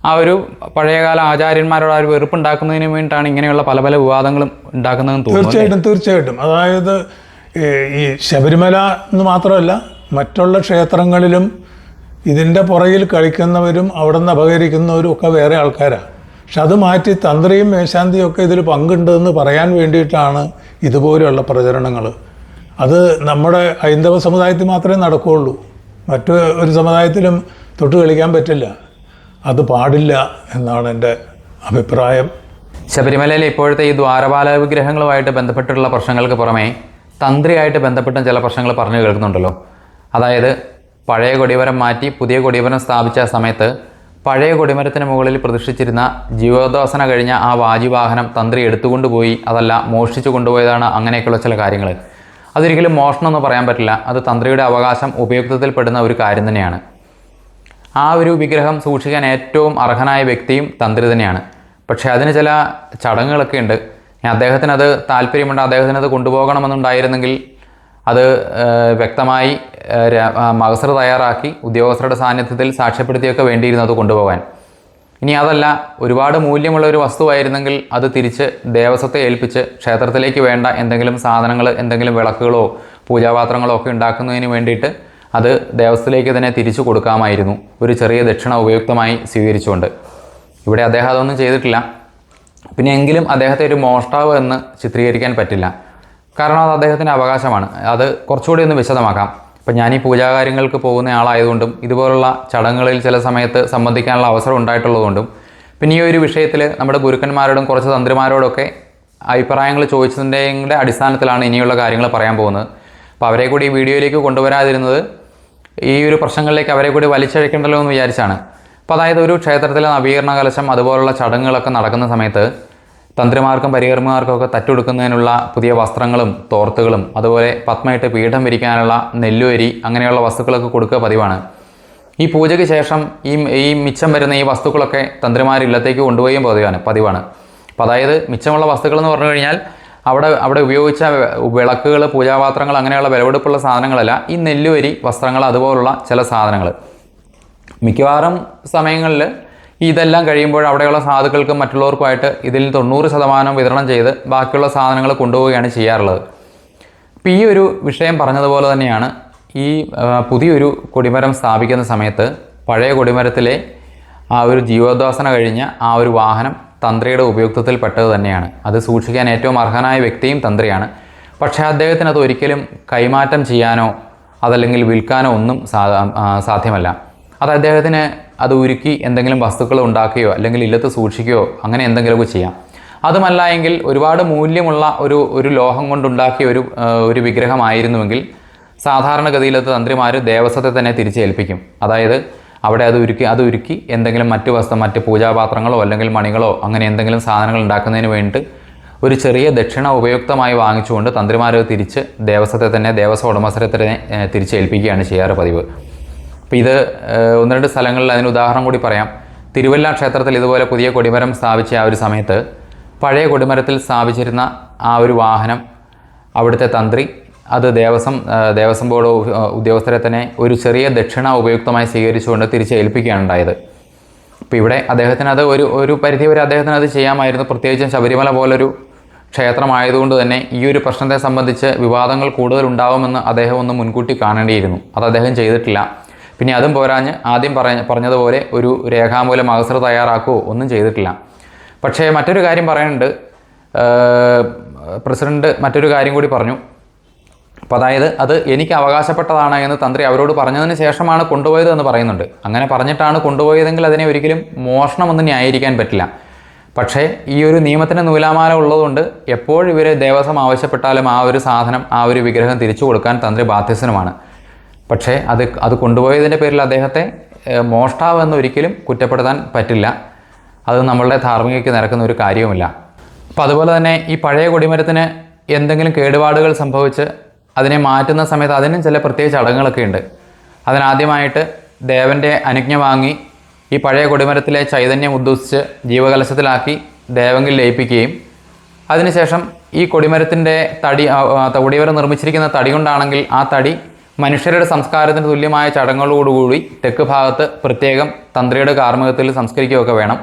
ആ ഒരു പഴയകാല ആചാര്യന്മാരോട് ആ ഒരു വെറുപ്പുണ്ടാക്കുന്നതിനും വേണ്ടിയിട്ടാണ് ഇങ്ങനെയുള്ള പല പല വിവാദങ്ങളും ഉണ്ടാക്കുന്നതെന്ന് തോന്നുന്നു. തീർച്ചയായിട്ടും. അതായത് ഈ ശബരിമല എന്ന് മാത്രമല്ല, മറ്റുള്ള ക്ഷേത്രങ്ങളിലും ഇതിൻ്റെ പുറകിൽ കളിക്കുന്നവരും അവിടെ നിന്ന് അപകരിക്കുന്നവരും ഒക്കെ വേറെ ആൾക്കാരാണ്. പക്ഷെ അത് മാറ്റി തന്ത്രിയും മേശാന്തിയും ഒക്കെ ഇതിൽ പങ്കുണ്ടെന്ന് പറയാൻ വേണ്ടിയിട്ടാണ് ഇതുപോലെയുള്ള പ്രചരണങ്ങൾ. അത് നമ്മുടെ ഹൈന്ദവ സമുദായത്തിൽ മാത്രമേ നടക്കുകയുള്ളൂ. മറ്റു ഒരു സമുദായത്തിലും തൊട്ട് കളിക്കാൻ പറ്റില്ല. അത് പാടില്ല എന്നാണ് എൻ്റെ അഭിപ്രായം. ശബരിമലയിലെ ഇപ്പോഴത്തെ ഈ ദ്വാരപാല വിഗ്രഹങ്ങളുമായിട്ട് ബന്ധപ്പെട്ടുള്ള പ്രശ്നങ്ങൾക്ക് പുറമേ തന്ത്രിയായിട്ട് ബന്ധപ്പെട്ട ചില പ്രശ്നങ്ങൾ പറഞ്ഞു കേൾക്കുന്നുണ്ടല്ലോ. അതായത് പഴയ കൊടിമരം മാറ്റി പുതിയ കൊടിമരം സ്ഥാപിച്ച സമയത്ത് പഴയ കൊടിമരത്തിന് മുകളിൽ പ്രതിഷ്ഠിച്ചിരുന്ന ജീവോദ്വാസന കഴിഞ്ഞ ആ വാജിവാഹനം തന്ത്രി എടുത്തുകൊണ്ടുപോയി, അതല്ല മോഷ്ടിച്ചു കൊണ്ടുപോയതാണ്, അങ്ങനെയൊക്കെയുള്ള ചില കാര്യങ്ങൾ. അതൊരിക്കലും മോഷണം എന്ന് പറയാൻ പറ്റില്ല. അത് തന്ത്രിയുടെ അവകാശം ഉപയുക്തത്തിൽപ്പെടുന്ന ഒരു കാര്യം തന്നെയാണ്. ആ ഒരു വിഗ്രഹം സൂക്ഷിക്കാൻ ഏറ്റവും അർഹനായ വ്യക്തിയും തന്ത്രി തന്നെയാണ്. പക്ഷേ അതിന് ചില ചടങ്ങുകളൊക്കെ ഉണ്ട്. അദ്ദേഹത്തിന് അത് താല്പര്യമുണ്ട്, അദ്ദേഹത്തിന് അത് കൊണ്ടുപോകണമെന്നുണ്ടായിരുന്നെങ്കിൽ അത് വ്യക്തമായി മഹസർ തയ്യാറാക്കി ഉദ്യോഗസ്ഥരുടെ സാന്നിധ്യത്തിൽ സാക്ഷ്യപ്പെടുത്തിയൊക്കെ വേണ്ടിയിരുന്നു അത് കൊണ്ടുപോകാൻ. ഇനി അതല്ല, ഒരുപാട് മൂല്യമുള്ള ഒരു വസ്തുവായിരുന്നെങ്കിൽ അത് തിരിച്ച് ദേവസ്വത്തെ ഏൽപ്പിച്ച് ക്ഷേത്രത്തിലേക്ക് വേണ്ട എന്തെങ്കിലും സാധനങ്ങൾ, എന്തെങ്കിലും വിളക്കുകളോ പൂജാപാത്രങ്ങളോ ഒക്കെ ഉണ്ടാക്കുന്നതിന് വേണ്ടിയിട്ട് അത് ദേവസ്വത്തിലേക്ക് തന്നെ തിരിച്ചു കൊടുക്കാമായിരുന്നു, ഒരു ചെറിയ ദക്ഷിണ ഉപയുക്തമായി സ്വീകരിച്ചുകൊണ്ട്. ഇവിടെ അദ്ദേഹം അതൊന്നും ചെയ്തിട്ടില്ല. പിന്നെ എങ്കിലും അദ്ദേഹത്തെ ഒരു മോഷ്ടാവ് എന്ന് ചിത്രീകരിക്കാൻ പറ്റില്ല. കാരണം അത് അദ്ദേഹത്തിൻ്റെ അവകാശമാണ്. അത് കുറച്ചുകൂടി ഒന്ന് വിശദമാക്കാം. ഇപ്പം ഞാൻ ഈ പൂജാകാര്യങ്ങൾക്ക് പോകുന്ന ആളായതുകൊണ്ടും ഇതുപോലുള്ള ചടങ്ങുകളിൽ ചില സമയത്ത് സംബന്ധിക്കാനുള്ള അവസരം ഉണ്ടായിട്ടുള്ളതുകൊണ്ടും പിന്നെ ഈ ഒരു വിഷയത്തിൽ നമ്മുടെ ഗുരുക്കന്മാരോടും കുറച്ച് തന്ത്രിമാരോടൊക്കെ അഭിപ്രായങ്ങൾ ചോദിച്ചതിൻ്റെ അടിസ്ഥാനത്തിലാണ് ഇനിയുള്ള കാര്യങ്ങൾ പറയാൻ പോകുന്നത്. അപ്പോൾ അവരെ കൂടി ഈ വീഡിയോയിലേക്ക് കൊണ്ടുവരാതിരുന്നത് ഈ ഒരു പ്രശ്നങ്ങളിലേക്ക് അവരെ കൂടി വലിച്ചഴക്കേണ്ടല്ലോ എന്ന് വിചാരിച്ചാണ്. അപ്പോൾ അതായത് ഒരു ക്ഷേത്രത്തിലെ നവീകരണ കലശം അതുപോലുള്ള ചടങ്ങുകളൊക്കെ നടക്കുന്ന സമയത്ത് തന്ത്രിമാർക്കും പരികർമ്മമാർക്കൊക്കെ തട്ടുകൊടുക്കുന്നതിനുള്ള പുതിയ വസ്ത്രങ്ങളും തോർത്തുകളും അതുപോലെ പത്മയിട്ട് പീഠം വിരിക്കാനുള്ള നെല്ലുവരി അങ്ങനെയുള്ള വസ്തുക്കളൊക്കെ കൊടുക്കുക പതിവാണ്. ഈ പൂജയ്ക്ക് ശേഷം ഈ മിച്ചം വരുന്ന ഈ വസ്തുക്കളൊക്കെ തന്ത്രിമാർ ഇല്ലത്തേക്ക് കൊണ്ടുപോയും പതിവാണ്. അപ്പോൾ അതായത് മിച്ചമുള്ള വസ്തുക്കൾ എന്ന് പറഞ്ഞു കഴിഞ്ഞാൽ അവിടെ ഉപയോഗിച്ച വിളക്കുകൾ, പൂജാപാത്രങ്ങൾ അങ്ങനെയുള്ള വിലപിടിപ്പുള്ള സാധനങ്ങളല്ല, ഈ നെല്ലുവരി വസ്ത്രങ്ങൾ അതുപോലുള്ള ചില സാധനങ്ങൾ. മിക്കവാറും സമയങ്ങളിൽ ഇതെല്ലാം കഴിയുമ്പോൾ അവിടെയുള്ള സാധുക്കൾക്കും മറ്റുള്ളവർക്കുമായിട്ട് ഇതിൽ 90% വിതരണം ചെയ്ത് ബാക്കിയുള്ള സാധനങ്ങൾ കൊണ്ടുപോവുകയാണ് ചെയ്യാറുള്ളത്. അപ്പോൾ ഈ ഒരു വിഷയം പറഞ്ഞതുപോലെ തന്നെയാണ് ഈ പുതിയൊരു കൊടിമരം സ്ഥാപിക്കുന്ന സമയത്ത് പഴയ കൊടിമരത്തിലെ ആ ഒരു ജീവോദ്വാസന കഴിഞ്ഞ ആ ഒരു വാഹനം തന്ത്രിയുടെ ഉപയോഗത്തിൽ പെട്ടത് തന്നെയാണ്. അത് സൂക്ഷിക്കാൻ ഏറ്റവും അർഹനായ വ്യക്തിയും തന്ത്രിയാണ്. പക്ഷേ അദ്ദേഹത്തിന് അത് ഒരിക്കലും കൈമാറ്റം ചെയ്യാനോ അതല്ലെങ്കിൽ വിൽക്കാനോ ഒന്നും സാധ്യമല്ല. അത് അദ്ദേഹത്തിന് അത് ഉരുക്കി എന്തെങ്കിലും വസ്തുക്കൾ ഉണ്ടാക്കുകയോ അല്ലെങ്കിൽ ഇല്ലത്ത് സൂക്ഷിക്കുകയോ അങ്ങനെ എന്തെങ്കിലുമൊക്കെ ചെയ്യാം. അതുമല്ല എങ്കിൽ ഒരുപാട് മൂല്യമുള്ള ഒരു ലോഹം കൊണ്ടുണ്ടാക്കിയ ഒരു വിഗ്രഹമായിരുന്നുവെങ്കിൽ സാധാരണഗതിയിലത്തെ തന്ത്രിമാർ ദേവസ്വത്തെ തന്നെ തിരിച്ചേൽപ്പിക്കും. അതായത് അവിടെ അത് ഉരുക്കി എന്തെങ്കിലും മറ്റ് പൂജാപാത്രങ്ങളോ അല്ലെങ്കിൽ മണികളോ അങ്ങനെ എന്തെങ്കിലും സാധനങ്ങൾ ഉണ്ടാക്കുന്നതിന് വേണ്ടി ഒരു ചെറിയ ദക്ഷിണ ഉപയുക്തമായി വാങ്ങിച്ചുകൊണ്ട് തന്ത്രിമാർ തിരിച്ച് ദേവസ്വത്തെ തന്നെ ദേവസ്വം ഉടമസ്ഥരെ തന്നെ തിരിച്ചേൽപ്പിക്കുകയാണ് ചെയ്യാറ് പതിവ്. അപ്പോൾ ഇത് 1-2 സ്ഥലങ്ങളിൽ അതിന് ഉദാഹരണം കൂടി പറയാം. തിരുവല്ല ക്ഷേത്രത്തിൽ ഇതുപോലെ പുതിയ കൊടിമരം സ്ഥാപിച്ച ആ ഒരു സമയത്ത് പഴയ കൊടിമരത്തിൽ സ്ഥാപിച്ചിരുന്ന ആ ഒരു വാഹനം അവിടുത്തെ തന്ത്രി അത് ദേവസ്വം ബോർഡ് ഉദ്യോഗസ്ഥരെ തന്നെ ഒരു ചെറിയ ദക്ഷിണ ഉപയുക്തമായി സ്വീകരിച്ചുകൊണ്ട് തിരിച്ചേൽപ്പിക്കുകയാണ് ഉണ്ടായത്. അപ്പോൾ ഇവിടെ അദ്ദേഹത്തിന് അത് ഒരു പരിധിവരെ അദ്ദേഹത്തിന് അത് ചെയ്യാമായിരുന്നു. പ്രത്യേകിച്ചും ശബരിമല പോലൊരു ക്ഷേത്രമായതുകൊണ്ട് തന്നെ ഈ ഒരു പ്രശ്നത്തെ സംബന്ധിച്ച് വിവാദങ്ങൾ കൂടുതൽ ഉണ്ടാവുമെന്ന് അദ്ദേഹം ഒന്ന് മുൻകൂട്ടി കാണേണ്ടിയിരുന്നു. അത് അദ്ദേഹം ചെയ്തിട്ടില്ല. പിന്നെ അതും പോരാഞ്ഞ് ആദ്യം പറഞ്ഞതുപോലെ ഒരു രേഖാമൂലം അഗസ്ത്ര തയ്യാറാക്കുകയോ ഒന്നും ചെയ്തിട്ടില്ല. പക്ഷേ മറ്റൊരു കാര്യം പറയാനുണ്ട്. പ്രസിഡന്റ് മറ്റൊരു കാര്യം കൂടി പറഞ്ഞു. അപ്പോൾ അതായത് അത് എനിക്ക് അവകാശപ്പെട്ടതാണ് എന്ന് തന്ത്രി അവരോട് പറഞ്ഞതിന് ശേഷമാണ് കൊണ്ടുപോയത് എന്ന് പറയുന്നുണ്ട്. അങ്ങനെ പറഞ്ഞിട്ടാണ് കൊണ്ടുപോയതെങ്കിൽ അതിനെ ഒരിക്കലും മോഷണമെന്ന് ന്യായീകരിക്കാൻ പറ്റില്ല. പക്ഷേ ഈ ഒരു നിയമത്തിന് നൂലാമാല ഉള്ളതുകൊണ്ട് എപ്പോഴും ഇവരെ ദേവസ്വം ആവശ്യപ്പെട്ടാലും ആ ഒരു സാധനം ആ ഒരു വിഗ്രഹം തിരിച്ചു കൊടുക്കാൻ തന്ത്രി ബാധ്യസ്ഥനുമാണ്. പക്ഷേ അത് കൊണ്ടുപോയതിൻ്റെ പേരിൽ അദ്ദേഹത്തെ മോഷ്ടാവ് എന്നൊരിക്കലും കുറ്റപ്പെടുത്താൻ പറ്റില്ല. അത് നമ്മളുടെ ധാർമ്മികതയ്ക്ക് നിരക്കുന്ന ഒരു കാര്യവുമില്ല. അപ്പോൾ അതുപോലെ തന്നെ ഈ പഴയ കൊടിമരത്തിന് എന്തെങ്കിലും കേടുപാടുകൾ സംഭവിച്ച് അതിനെ മാറ്റുന്ന സമയത്ത് അതിനും ചില പ്രത്യേക ചടങ്ങുകളൊക്കെ ഉണ്ട്. അതിനാദ്യമായിട്ട് ദേവൻ്റെ അനുജ്ഞ വാങ്ങി ഈ പഴയ കൊടിമരത്തിലെ ചൈതന്യം ഉദ്ദേശിച്ച് ജീവകലശത്തിലാക്കി ദേവങ്കിൽ ലയിപ്പിക്കുകയും അതിനുശേഷം ഈ കൊടിമരത്തിൻ്റെ കൊടിമരം നിർമ്മിച്ചിരിക്കുന്ന തടി കൊണ്ടാണെങ്കിൽ ആ തടി മനുഷ്യരുടെ സംസ്കാരത്തിന് തുല്യമായ ചടങ്ങുകളോടുകൂടി തെക്ക് ഭാഗത്ത് പ്രത്യേകം തന്ത്രിയുടെ കാർമ്മികത്തിൽ സംസ്കരിക്കുകയൊക്കെ വേണം.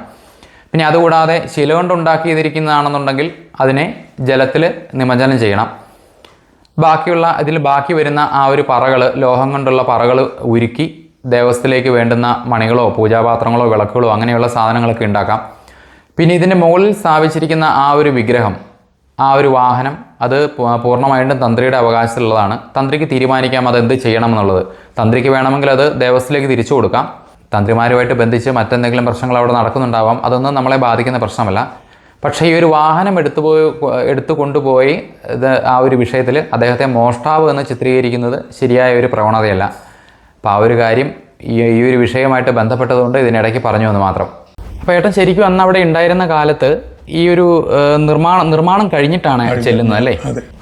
പിന്നെ അതുകൂടാതെ ശില കൊണ്ടുണ്ടാക്കിയിരിക്കുന്നതാണെന്നുണ്ടെങ്കിൽ അതിനെ ജലത്തിൽ നിമജ്ജനം ചെയ്യണം. ബാക്കി വരുന്ന ആ ഒരു പറകൾ, ലോഹം കൊണ്ടുള്ള പറകൾ ഉരുക്കി ദേവസ്ഥയിലേക്ക് വേണ്ടുന്ന മണികളോ പൂജാപാത്രങ്ങളോ വിളക്കുകളോ അങ്ങനെയുള്ള സാധനങ്ങളൊക്കെ ഉണ്ടാക്കാം. പിന്നെ ഇതിൻ്റെ മുകളിൽ സ്ഥാപിച്ചിരിക്കുന്ന ആ ഒരു വിഗ്രഹം, ആ ഒരു വാഹനം, അത് പൂർണ്ണമായിട്ടും തന്ത്രിയുടെ അവകാശത്തിലുള്ളതാണ്. തന്ത്രിക്ക് തീരുമാനിക്കാം അതെന്ത് ചെയ്യണമെന്നുള്ളത്. തന്ത്രിക്ക് വേണമെങ്കിൽ അത് ദേവസ്ഥയിലേക്ക് തിരിച്ചു കൊടുക്കാം. തന്ത്രിമാരുമായിട്ട് ബന്ധിച്ച് മറ്റെന്തെങ്കിലും പ്രശ്നങ്ങൾ അവിടെ നടക്കുന്നുണ്ടാവാം. അതൊന്നും നമ്മളെ ബാധിക്കുന്ന പ്രശ്നമല്ല. പക്ഷേ ഈ ഒരു വാഹനം എടുത്തു കൊണ്ടുപോയി ആ ഒരു വിഷയത്തിൽ അദ്ദേഹത്തെ മോഷ്ടാവ് എന്ന് ചിത്രീകരിക്കുന്നത് ശരിയായ ഒരു പ്രവണതയല്ല. അപ്പോൾ ആ ഒരു കാര്യം ഈ ഒരു വിഷയമായിട്ട് ബന്ധപ്പെട്ടതുകൊണ്ട് ഇതിനിടയ്ക്ക് പറഞ്ഞു എന്ന് മാത്രം. അപ്പോൾ ഏട്ടൻ ശരിക്കും അന്ന് അവിടെ ഉണ്ടായിരുന്ന കാലത്ത് ഈ ഒരു നിർമ്മാണം കഴിഞ്ഞിട്ടാണ് ചെല്ലുന്നത് അല്ലേ?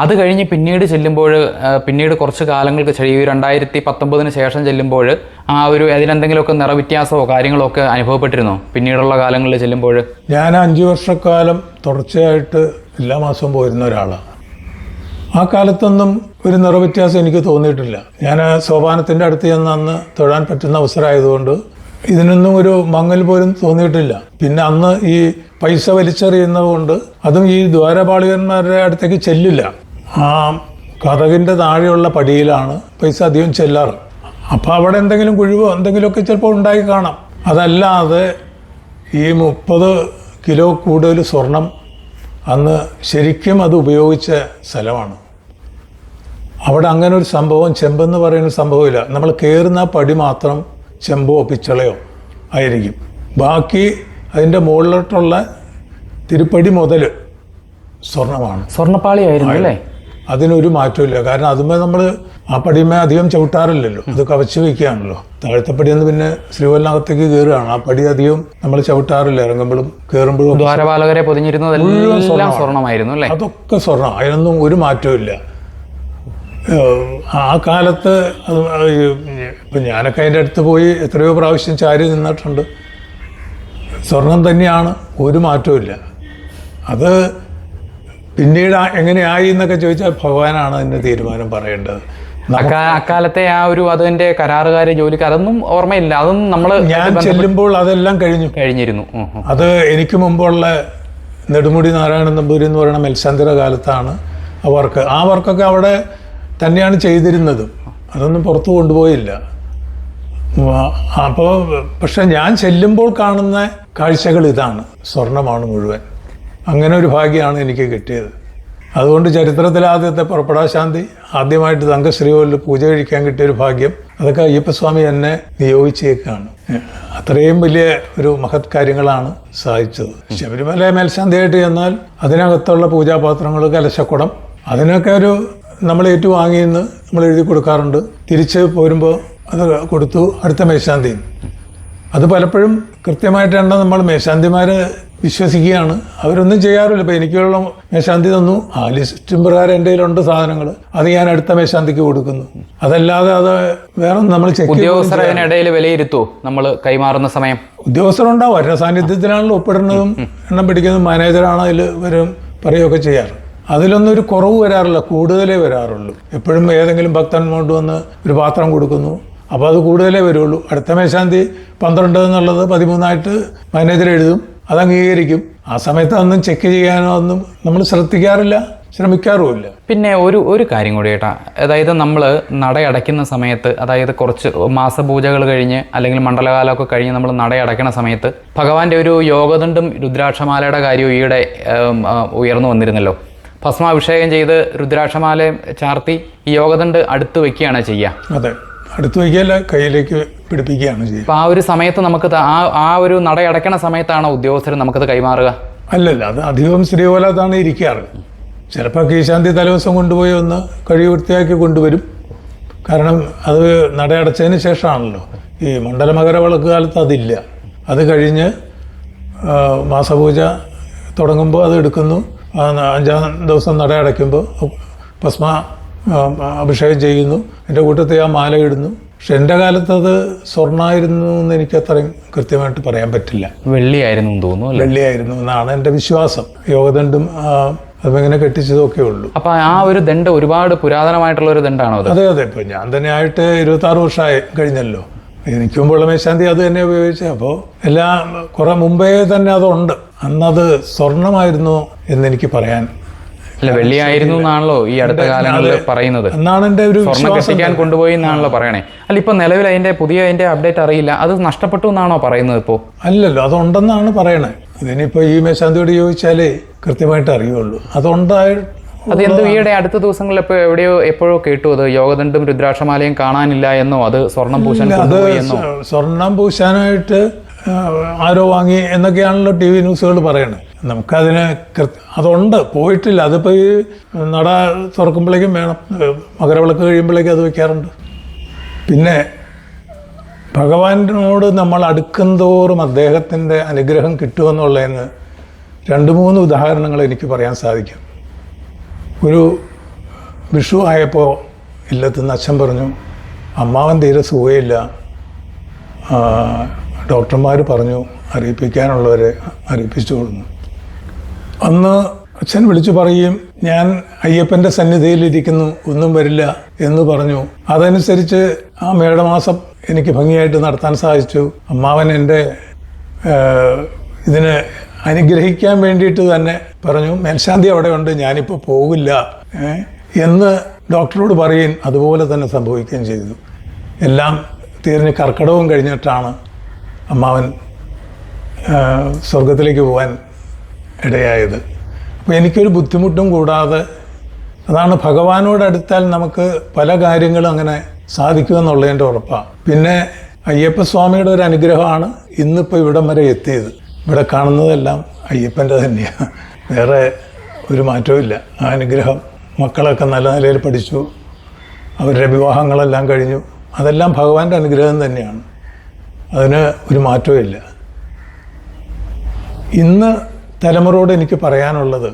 അത് കഴിഞ്ഞ് പിന്നീട് ചെല്ലുമ്പോൾ, പിന്നീട് കുറച്ച് കാലങ്ങൾക്ക് 2019 ശേഷം ചെല്ലുമ്പോൾ ആ ഒരു അതിനെന്തെങ്കിലുമൊക്കെ നിറവ്യത്യാസമോ കാര്യങ്ങളോ ഒക്കെ അനുഭവപ്പെട്ടിരുന്നോ പിന്നീടുള്ള കാലങ്ങളിൽ ചെല്ലുമ്പോൾ? ഞാൻ 5 വർഷക്കാലം തുടർച്ചയായിട്ട് എല്ലാ മാസവും പോയിരുന്ന ഒരാളാണ്. ആ കാലത്തൊന്നും ഒരു നിറവ്യത്യാസം എനിക്ക് തോന്നിയിട്ടില്ല. ഞാൻ സോപാനത്തിൻ്റെ അടുത്ത് ചെന്ന് അന്ന് തൊഴാൻ പറ്റുന്ന അവസരമായതുകൊണ്ട് ഇതിനൊന്നും ഒരു മങ്ങൽ പോലും തോന്നിയിട്ടില്ല. പിന്നെ അന്ന് ഈ പൈസ വലിച്ചെറിയുന്നത് കൊണ്ട് അതും ഈ ദ്വാരപാളികന്മാരുടെ അടുത്തേക്ക് ചെല്ലില്ല. ആ കതകിൻ്റെ താഴെയുള്ള പടിയിലാണ് പൈസ അധികം ചെല്ലാറ്. അപ്പോൾ അവിടെ എന്തെങ്കിലും കുഴിവോ എന്തെങ്കിലുമൊക്കെ ചിലപ്പോൾ ഉണ്ടായി കാണാം. അതല്ലാതെ ഈ 30 കിലോ കൂടുതൽ സ്വർണം അന്ന് ശരിക്കും അത് ഉപയോഗിച്ച സ്ഥലമാണ്. അവിടെ അങ്ങനെ ഒരു സംഭവം, ചെമ്പെന്ന് പറയുന്ന സംഭവമില്ല. നമ്മൾ കയറുന്ന പടി മാത്രം ചെമ്പോ പിച്ചളയോ ആയിരിക്കും. ബാക്കി അതിൻ്റെ മുകളിലോട്ടുള്ള തിരുപ്പടി മുതൽ സ്വർണ്ണമാണ്. സ്വർണ്ണപ്പാളിയായിരുന്നു അല്ലേ? അതിനൊരു മാറ്റമില്ല. കാരണം അതുമേ നമ്മൾ ആ പടിമേ അധികം ചവിട്ടാറില്ലല്ലോ, അത് കവച്ച് വയ്ക്കുകയാണല്ലോ. താഴത്തെ പടിയെന്ന് പിന്നെ ശ്രീവലിനകത്തേക്ക് കയറുകയാണ്. ആ പടി അധികം നമ്മൾ ചവിട്ടാറില്ല, ഇറങ്ങുമ്പോഴും കയറുമ്പോഴും. ദ്വാരപാലകരെ പൊതിഞ്ഞിരുന്നതെല്ലാം സ്വർണ്ണമായിരുന്നു അല്ലേ? അതൊക്കെ സ്വർണ്ണം, അതിനൊന്നും ഒരു മാറ്റവും ഇല്ല. ആ കാലത്ത് ഇപ്പം ഞാനൊക്കെ അതിൻ്റെ അടുത്ത് പോയി എത്രയോ പ്രാവശ്യം ചാരി നിന്നിട്ടുണ്ട്. സ്വർണം തന്നെയാണ്, ഒരു മാറ്റവും ഇല്ല. അത് പിന്നീട് എങ്ങനെയായി എന്നൊക്കെ ചോദിച്ചാൽ ഭഗവാനാണ് അതിൻ്റെ തീരുമാനം പറയേണ്ടത്. അക്കാലത്തെ ആ ഒരു അതിന്റെ കരാറുകാര് ജോലിക്ക് അതൊന്നും ഓർമ്മയില്ല, അതൊന്നും നമ്മൾ ഞാൻ ചെല്ലുമ്പോൾ അതെല്ലാം കഴിഞ്ഞിരുന്നു. അത് എനിക്ക് മുമ്പുള്ള നെടുമുടി നാരായണൻ നമ്പൂരി എന്ന് പറയുന്ന മേൽശാന്തിയുടെ കാലത്താണ് ആ വർക്കൊക്കെ അവിടെ തന്നെയാണ് ചെയ്തിരുന്നത്. അതൊന്നും പുറത്തു കൊണ്ടുപോയില്ല. അപ്പോൾ പക്ഷെ ഞാൻ ചെല്ലുമ്പോൾ കാണുന്ന കാഴ്ചകൾ ഇതാണ്, സ്വർണ്ണമാണ് മുഴുവൻ. അങ്ങനെ ഒരു ഭാഗ്യമാണ് എനിക്ക് കിട്ടിയത്. അതുകൊണ്ട് ചരിത്രത്തിലെ ആദ്യത്തെ പുറപ്പെടാശാന്തി, ആദ്യമായിട്ട് തങ്കശ്രീകോവിലിൽ പൂജ കഴിക്കാൻ കിട്ടിയൊരു ഭാഗ്യം, അതൊക്കെ അയ്യപ്പസ്വാമി എന്നെ നിയോഗിച്ചേക്കാണ്. അത്രയും വലിയ ഒരു മഹത് കാര്യങ്ങളാണ് സാധിച്ചത്. ശബരിമല മേൽശാന്തിയായിട്ട് ചെന്നാൽ അതിനകത്തുള്ള പൂജാപാത്രങ്ങൾ, കലശക്കുടം, അതിനൊക്കെ നമ്മൾ ഏറ്റുവാങ്ങിയെന്ന് നമ്മൾ എഴുതി കൊടുക്കാറുണ്ട്. തിരിച്ച് പോരുമ്പോൾ അത് കൊടുത്തു അടുത്ത മേൽശാന്തി. അത് പലപ്പോഴും കൃത്യമായിട്ടാണ് നമ്മൾ മേൽശാന്തിമാരെ വിശ്വസിക്കുകയാണ്. അവരൊന്നും ചെയ്യാറില്ല. ഇപ്പം എനിക്കുള്ള മേൽശാന്തി തന്നു, ആ ലിസ്റ്റും പ്രകാരം എൻ്റെ കയ്യിലുണ്ട് സാധനങ്ങൾ, അത് ഞാൻ അടുത്ത മേൽശാന്തിക്ക് കൊടുക്കുന്നു. അതല്ലാതെ അത് വേറെ നമ്മൾ ഉദ്യോഗസ്ഥരതിനിടയിൽ വിലയിരുത്തുമോ നമ്മൾ കൈമാറുന്ന സമയം? ഉദ്യോഗസ്ഥരുണ്ടാവും, അവരുടെ സാന്നിധ്യത്തിലാണല്ലോ ഒപ്പിടുന്നതും എണ്ണം പിടിക്കുന്നതും. മാനേജറാണ് അതിൽ വരും പറയുകയൊക്കെ ചെയ്യാറ്. അതിലൊന്നും ഒരു കുറവ് വരാറില്ല, കൂടുതലേ വരാറുള്ളൂ. എപ്പോഴും ഏതെങ്കിലും ഭക്തൻ കൊണ്ടുവന്ന് ഒരു പാത്രം കൊടുക്കുന്നു, അപ്പോൾ അത് കൂടുതലേ വരുള്ളൂ. അടുത്ത മേൽശാന്തി 12 എന്നുള്ളത് 13 മാനേജർ എഴുതും, അത് അംഗീകരിക്കും. ആ സമയത്ത് അതൊന്നും ചെക്ക് ചെയ്യാനോ ഒന്നും നമ്മൾ ശ്രദ്ധിക്കാറില്ല, ശ്രമിക്കാറുമില്ല. പിന്നെ ഒരു കാര്യം കൂടി കേട്ടാ, അതായത് നമ്മൾ നടയടയ്ക്കുന്ന സമയത്ത്, അതായത് കുറച്ച് മാസപൂജകൾ കഴിഞ്ഞ് അല്ലെങ്കിൽ മണ്ഡലകാലമൊക്കെ കഴിഞ്ഞ് നമ്മൾ നടയടയ്ക്കുന്ന സമയത്ത് ഭഗവാന്റെ ഒരു യോഗദണ്ഡും രുദ്രാക്ഷമാലയുടെ കാര്യവും ഈയിടെ ഉയർന്നു വന്നിരുന്നല്ലോ. ഭസ്മാഭിഷേകം ചെയ്ത് രുദ്രാക്ഷമാലയും ചാർത്തി ഈ യോഗദണ്ഡ് അടുത്ത് വെക്കുകയാണ് ചെയ്യുക. അതെ, അടുത്ത് വയ്ക്കുകയല്ല, കയ്യിലേക്ക് പിടിപ്പിക്കുകയാണ് ചെയ്യുക. അപ്പോൾ ആ ഒരു സമയത്ത് നമുക്ക് ആ ഒരു നടയടയ്ക്കണ സമയത്താണ് ഉദ്യോഗസ്ഥർ നമുക്കത് കൈമാറുക? അല്ലല്ല, അത് അധികം ശ്രീകോലത്താണ് ഇരിക്കാറ്. ചിലപ്പോൾ കീശാന്തി തലേദിവസം കൊണ്ടുപോയി ഒന്ന് കഴുകി വൃത്തിയാക്കി കൊണ്ടുവരും. കാരണം അത് നടയടച്ചതിന് ശേഷമാണല്ലോ. ഈ മണ്ഡലമകര വിളക്ക് കാലത്ത് അതില്ല. അത് കഴിഞ്ഞ് മാസപൂജ തുടങ്ങുമ്പോൾ അത് എടുക്കുന്നു. 5-ാം ദിവസം നടയടയ്ക്കുമ്പോൾ ഭസ്മ അഭിഷേകം ചെയ്യുന്നു. എൻ്റെ കൂട്ടത്തിൽ ആ മാല ഇടുന്നു. പക്ഷെ എൻ്റെ കാലത്ത് അത് സ്വർണ്ണമായിരുന്നു എന്ന് എനിക്ക് അത്രയും കൃത്യമായിട്ട് പറയാൻ പറ്റില്ല. വെള്ളിയായിരുന്നു തോന്നുന്നു. വെള്ളിയായിരുന്നു എന്നാണ് എൻ്റെ വിശ്വാസം. യോഗദണ്ഡും അതിങ്ങനെ കെട്ടിച്ചതൊക്കെ ഉള്ളൂ. അപ്പം ആ ഒരു ദണ്ഡ് ഒരുപാട് പുരാതനമായിട്ടുള്ള ഒരു ദണ്ഡാണോ അത്? അതെ അതെ. ഇപ്പം ഞാൻ തന്നെ ആയിട്ട് 26 വർഷമായി കഴിഞ്ഞല്ലോ. എനിക്ക് മുമ്പുള്ള മേൽശാന്തി അത് തന്നെ ഉപയോഗിച്ചത്. അപ്പോൾ എല്ലാം കുറെ മുമ്പേ തന്നെ അതുണ്ട്. അന്നത് സ്വർണമായിരുന്നു എന്നെനിക്ക് പറയാൻ. അല്ല, വെള്ളിയായിരുന്നു എന്നാണല്ലോ ഈ അടുത്ത കാലങ്ങളിൽ പറയുന്നത്. എന്നാണ് എൻ്റെ ഒരു സ്വർണ്ണം കെട്ടിക്കാൻ കൊണ്ടുപോയി എന്നാണല്ലോ പറയണേ. അല്ല, ഇപ്പൊ നിലവിൽ അതിന്റെ അപ്ഡേറ്റ് അറിയില്ല. അത് നഷ്ടപ്പെട്ടു എന്നാണോ പറയുന്നത് ഇപ്പോൾ? അല്ലല്ലോ, അതുണ്ടെന്നാണ് പറയണേ. ഇതിനിപ്പോൾ ഈ മേൽശാന്തിയോട് ചോദിച്ചാലേ കൃത്യമായിട്ട് അറിയുള്ളൂ. അത് എന്തോ ഈയിടെ അടുത്ത ദിവസങ്ങളിൽ എപ്പോഴോ കേട്ടു, അത് യോഗദണ്ഡും രുദ്രാക്ഷമാലയും കാണാനില്ല എന്നോ, അത് സ്വർണം പൂശാൻ കൊണ്ടുപോയി എന്നോ. സ്വർണം പൂശാനായിട്ട് ആരോ വാങ്ങി എന്നൊക്കെയാണല്ലോ TV ന്യൂസുകൾ പറയണത്. നമുക്കതിന് അതുണ്ട്, പോയിട്ടില്ല. അതിപ്പോൾ ഈ നട തുറക്കുമ്പോഴേക്കും വേണം, മകരവിളക്ക് കഴിയുമ്പോഴേക്കും അത് വയ്ക്കാറുണ്ട്. പിന്നെ ഭഗവാനോട് നമ്മൾ അടുക്കുന്തോറും അദ്ദേഹത്തിൻ്റെ അനുഗ്രഹം കിട്ടുമെന്നുള്ളതിന് 2-3 ഉദാഹരണങ്ങൾ എനിക്ക് പറയാൻ സാധിക്കും. ഒരു വിഷു ആയപ്പോൾ ഇല്ലത്തുനിന്ന് അച്ഛൻ പറഞ്ഞു, അമ്മാവൻ തീരെ സുഖമില്ല, ഡോക്ടർമാർ പറഞ്ഞു അറിയിപ്പിക്കാനുള്ളവരെ അറിയിപ്പിച്ചുകൊള്ളുന്നു. അന്ന് അച്ഛൻ വിളിച്ചു പറയുകയും ഞാൻ അയ്യപ്പൻ്റെ സന്നിധിയിലിരിക്കുന്നു, ഒന്നും വരില്ല എന്ന് പറഞ്ഞു. അതനുസരിച്ച് ആ മേടമാസം എനിക്ക് ഭംഗിയായിട്ട് നടത്താൻ സാധിച്ചു. അമ്മാവൻ എൻ്റെ ഇതിന് അനുഗ്രഹിക്കാൻ വേണ്ടിയിട്ട് തന്നെ പറഞ്ഞു, മേൽശാന്തി അവിടെ ഉണ്ട്, ഞാനിപ്പോൾ പോകില്ല എന്ന് ഡോക്ടറോട് പറയുകയും അതുപോലെ തന്നെ സംഭവിക്കുകയും ചെയ്തു. എല്ലാം തീർന്ന് കർക്കിടകവും കഴിഞ്ഞിട്ടാണ് അമ്മാവൻ സ്വർഗത്തിലേക്ക് പോകാൻ ഇടയായത്. അപ്പോൾ എനിക്കൊരു ബുദ്ധിമുട്ടും കൂടാതെ, അതാണ് ഭഗവാനോടടുത്താൽ നമുക്ക് പല കാര്യങ്ങളും അങ്ങനെ സാധിക്കുമെന്നുള്ളതിൻ്റെ ഉറപ്പാണ്. പിന്നെ അയ്യപ്പസ്വാമിയുടെ ഒരു അനുഗ്രഹമാണ് ഇന്നിപ്പോൾ ഇവിടം വരെ എത്തിയത്. ഇവിടെ കാണുന്നതെല്ലാം അയ്യപ്പൻ്റെ തന്നെയാണ്, വേറെ ഒരു മാറ്റവും ഇല്ല. ആ അനുഗ്രഹം, മക്കളൊക്കെ നല്ല നിലയിൽ പഠിച്ചു, അവരുടെ വിവാഹങ്ങളെല്ലാം കഴിഞ്ഞു, അതെല്ലാം ഭഗവാന്റെ അനുഗ്രഹം തന്നെയാണ്. അതിന് ഒരു മാറ്റവും ഇല്ല. ഇന്ന് തലമുറയോട് എനിക്ക് പറയാനുള്ളത്,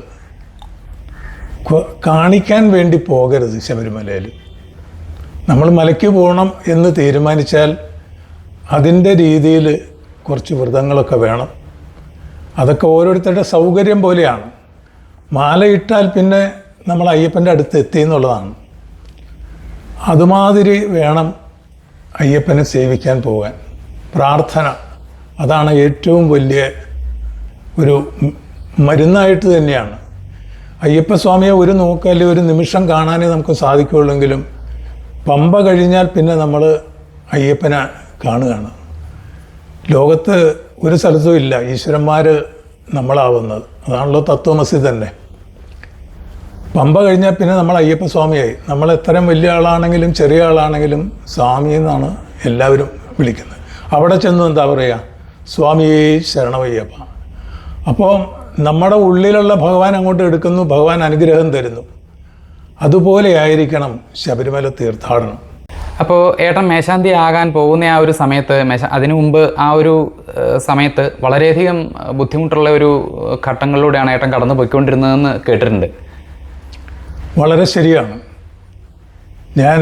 കാണിക്കാൻ വേണ്ടി പോകരുത് ശബരിമലയിൽ. നമ്മൾ മലയ്ക്ക് പോകണം എന്ന് തീരുമാനിച്ചാൽ അതിൻ്റെ രീതിയിൽ കുറച്ച് വ്രതങ്ങളൊക്കെ വേണം. അതൊക്കെ ഓരോരുത്തരുടെ സൗകര്യം പോലെയാണ്. മാലയിട്ടാൽ പിന്നെ നമ്മൾ അയ്യപ്പൻ്റെ അടുത്ത് എത്തി എന്നുള്ളതാണ്. അതുമാതിരി വേണം അയ്യപ്പനെ സേവിക്കാൻ പോകാൻ. പ്രാർത്ഥന അതാണ് ഏറ്റവും വലിയ ഒരു മരുന്നായിട്ട് തന്നെയാണ്. അയ്യപ്പസ്വാമിയെ ഒരു നോക്കല് ഒരു നിമിഷം കാണാനേ നമുക്ക് സാധിക്കുകയുള്ളെങ്കിലും പമ്പ കഴിഞ്ഞാൽ പിന്നെ നമ്മൾ അയ്യപ്പനെ കാണുകയാണ്. ലോകത്ത് ഒരു സ്ഥലത്തും ഇല്ല ഈശ്വരന്മാർ നമ്മളാവുന്നത്. അതാണല്ലോ തത്വമസി തന്നെ. പമ്പ കഴിഞ്ഞാൽ പിന്നെ നമ്മൾ അയ്യപ്പസ്വാമിയായി. നമ്മൾ എത്രയും വലിയ ആളാണെങ്കിലും ചെറിയ ആളാണെങ്കിലും സ്വാമി എന്നാണ് എല്ലാവരും വിളിക്കുന്നത്. അവിടെ ചെന്ന് എന്താ പറയുക, സ്വാമിയേ ശരണമയ്യപ്പ. അപ്പോൾ നമ്മുടെ ഉള്ളിലുള്ള ഭഗവാൻ അങ്ങോട്ട് എടുക്കുന്നു, ഭഗവാൻ അനുഗ്രഹം തരുന്നു. അതുപോലെ ആയിരിക്കണം ശബരിമല തീർത്ഥാടനം. അപ്പോൾ ഏട്ടൻ മേശാന്തി ആകാൻ പോകുന്ന ആ ഒരു സമയത്ത് അതിനു മുമ്പ് ആ ഒരു സമയത്ത് വളരെയധികം ബുദ്ധിമുട്ടുള്ള ഒരു ഘട്ടങ്ങളിലൂടെയാണ് ഏട്ടൻ കടന്നു പോയിക്കൊണ്ടിരുന്നതെന്ന് കേട്ടിട്ടുണ്ട്. വളരെ ശരിയാണ്. ഞാൻ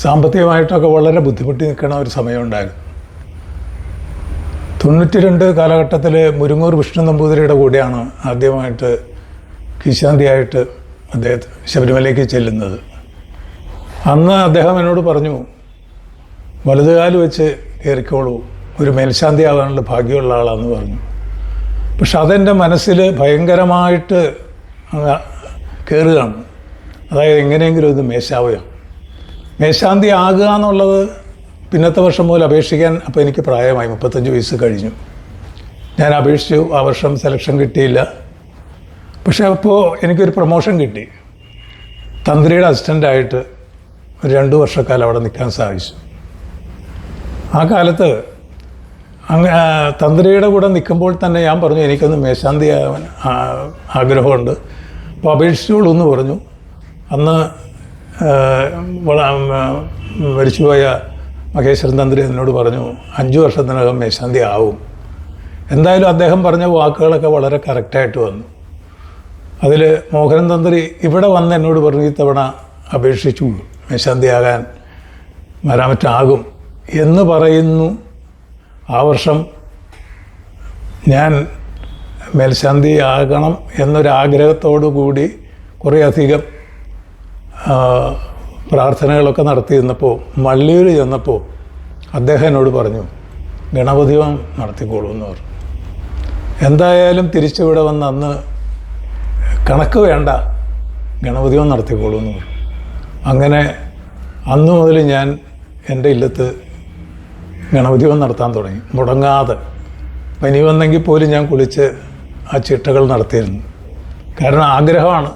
സാമ്പത്തികമായിട്ടൊക്കെ വളരെ ബുദ്ധിമുട്ടി നിൽക്കുന്ന ഒരു സമയമുണ്ടായിരുന്നു. 92 കാലഘട്ടത്തിൽ മുരുങ്ങൂർ വിഷ്ണു നമ്പൂതിരിയുടെ കൂടെയാണ് ആദ്യമായിട്ട് കീശാന്തിയായിട്ട് അദ്ദേഹത്തെ ശബരിമലയ്ക്ക് ചെല്ലുന്നത്. അന്ന് അദ്ദേഹം എന്നോട് പറഞ്ഞു, വലതുകാല് വെച്ച് കയറിക്കോളൂ, ഒരു മേൽശാന്തി ആകാനുള്ള ഭാഗ്യമുള്ള ആളാണെന്ന് പറഞ്ഞു. പക്ഷെ അതെൻ്റെ മനസ്സിൽ ഭയങ്കരമായിട്ട് കയറുകയാണ്. അതായത് എങ്ങനെയെങ്കിലും ഇത് മേശാന്തി ആകുക എന്നുള്ളത് പിന്നത്തെ വർഷം മുതൽ അപേക്ഷിക്കാൻ. അപ്പോൾ എനിക്ക് പ്രായമായി, 35 വയസ്സ് കഴിഞ്ഞു. ഞാൻ അപേക്ഷിച്ചു. ആ വർഷം സെലക്ഷൻ കിട്ടിയില്ല. പക്ഷേ അപ്പോൾ എനിക്കൊരു പ്രൊമോഷൻ കിട്ടി. തന്ത്രിയുടെ അസിസ്റ്റൻ്റായിട്ട് ഒരു 2 വർഷക്കാലം അവിടെ നിൽക്കാൻ സാധിച്ചു. ആ കാലത്ത് തന്ത്രിയുടെ കൂടെ നിൽക്കുമ്പോൾ തന്നെ ഞാൻ പറഞ്ഞു, എനിക്കൊന്ന് മേശാന്തി ആവാൻ ആഗ്രഹമുണ്ട്, അപ്പോൾ അപേക്ഷിച്ചോളൂ എന്ന് പറഞ്ഞു. അന്ന് മരിച്ചുപോയ മഹേശ്വരൻ തന്ത്രി എന്നോട് പറഞ്ഞു, 5 വർഷത്തിനകം മേശാന്തി ആവും. എന്തായാലും അദ്ദേഹം പറഞ്ഞ വാക്കുകളൊക്കെ വളരെ കറക്റ്റായിട്ട് വന്നു. അതിൽ മോഹനൻ തന്ത്രി ഇവിടെ വന്ന് എന്നോട് പറഞ്ഞു, ഇത്തവണ അപേക്ഷിച്ചു മേശാന്തിയാകാൻ വരാമറ്റാകും എന്ന് പറയുന്നു. ആ വർഷം ഞാൻ മേൽശാന്തി ആകണം എന്നൊരാഗ്രഹത്തോടു കൂടി കുറേയധികം പ്രാർത്ഥനകളൊക്കെ നടത്തിയിരുന്നപ്പോൾ മള്ളിയൂർ ചെന്നപ്പോൾ അദ്ദേഹം എന്നോട് പറഞ്ഞു, ഗണപതിവം നടത്തിക്കോളൂ എന്ന് പറഞ്ഞു. എന്തായാലും തിരിച്ചിവിടെ വന്ന് അന്ന് കണക്ക് വേണ്ട, ഗണപതിവം നടത്തിക്കോളൂ എന്ന് പറഞ്ഞു. അങ്ങനെ അന്നു മുതൽ ഞാൻ എൻ്റെ ഇല്ലത്ത് ഗണപതിവം നടത്താൻ തുടങ്ങി, മുടങ്ങാതെ. പനി വന്നെങ്കിൽ പോലും ഞാൻ കുളിച്ച് ആ ചിട്ടകൾ നടത്തിയിരുന്നു. കാരണം ആഗ്രഹമാണ്,